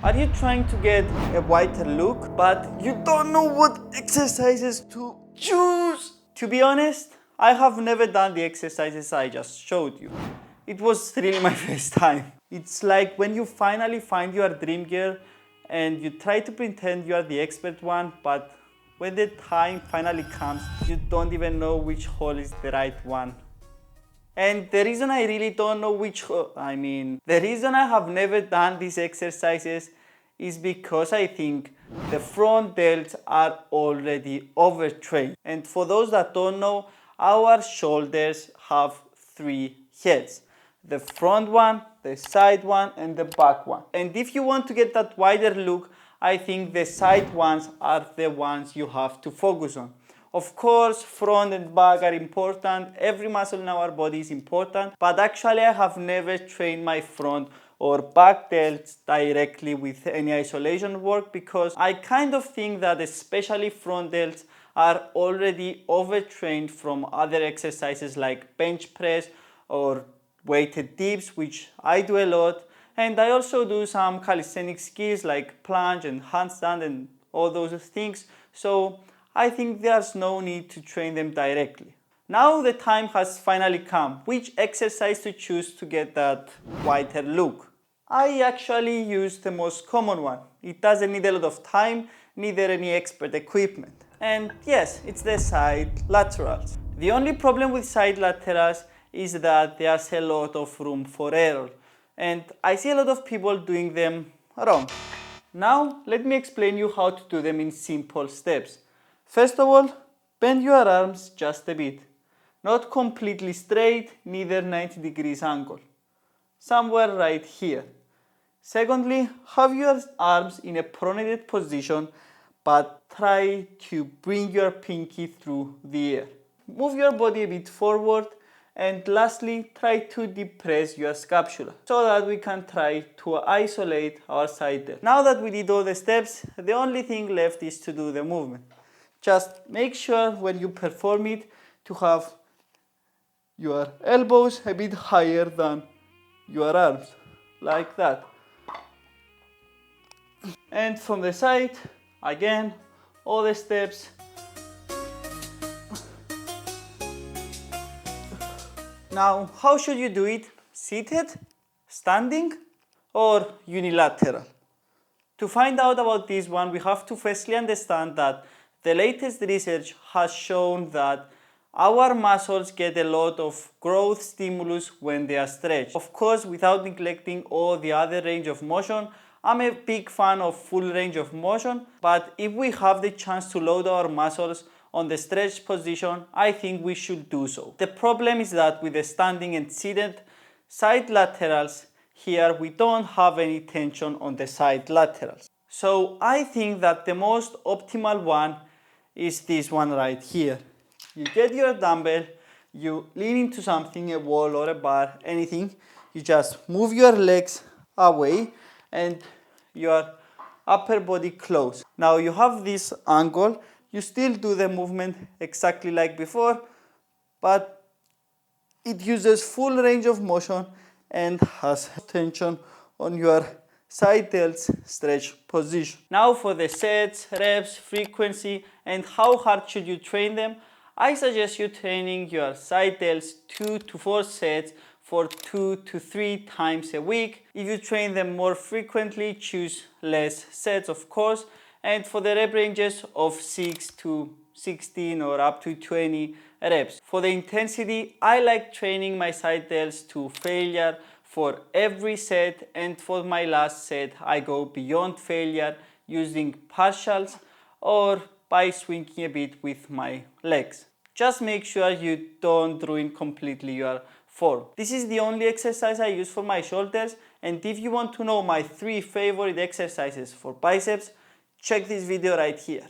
Are you trying to get a whiter look, but you don't know what exercises to choose? To be honest, I have never done the exercises I just showed you. It was really my first time. It's like when you finally find your dream girl and you try to pretend you are the expert one, but when the time finally comes, you don't even know which hole is the right one. And the reason I really don't know the reason I have never done these exercises is because I think the front delts are already overtrained. And for those that don't know, our shoulders have 3 heads. The front one, the side one, and the back one. And if you want to get that wider look, I think the side ones are the ones you have to focus on. Of course, front and back are important. Every muscle in our body is important. But actually, I have never trained my front or back delts directly with any isolation work because I kind of think that especially front delts are already overtrained from other exercises like bench press or weighted dips, which I do a lot. And I also do some calisthenic skills like plunge and handstand and all those things. So I think there's no need to train them directly. Now the time has finally come. Which exercise to choose to get that whiter look? I actually use the most common one. It doesn't need a lot of time, neither any expert equipment. And yes, it's the side laterals. The only problem with side laterals is that there's a lot of room for error. And I see a lot of people doing them wrong. Now, let me explain you how to do them in simple steps. First of all, bend your arms just a bit. Not completely straight, neither 90 degrees angle. Somewhere right here. Secondly, have your arms in a pronated position, but try to bring your pinky through the air. Move your body a bit forward, and lastly, try to depress your scapula so that we can try to isolate our side delt. Now that we did all the steps, the only thing left is to do the movement. Just make sure when you perform it to have your elbows a bit higher than your arms, like that. And from the side, again, all the steps. Now, how should you do it? Seated, standing, or unilateral? To find out about this one, we have to firstly understand that the latest research has shown that our muscles get a lot of growth stimulus when they are stretched. Of course, without neglecting all the other range of motion. I'm a big fan of full range of motion, but if we have the chance to load our muscles on the stretched position, I think we should do so. The problem is that with the standing and seated side laterals, here we don't have any tension on the side laterals. So I think that the most optimal one is this one right here. You get your dumbbell, you lean into something, a wall or a bar, anything. You just move your legs away and your upper body close. Now you have this angle. You still do the movement exactly like before, but it uses full range of motion and has tension on your side delts stretch position. Now for the sets, reps, frequency, and how hard should you train them, I suggest you training your side delts 2 to 4 sets for 2 to 3 times a week. If you train them more frequently, choose less sets of course, and for the rep ranges of 6 to 16 or up to 20 reps. For the intensity, I like training my side delts to failure for every set, and for my last set I go beyond failure using partials or by swinging a bit with my legs. Just make sure you don't ruin completely your form. This is the only exercise I use for my shoulders, and if you want to know my 3 favorite exercises for biceps, check this video right here.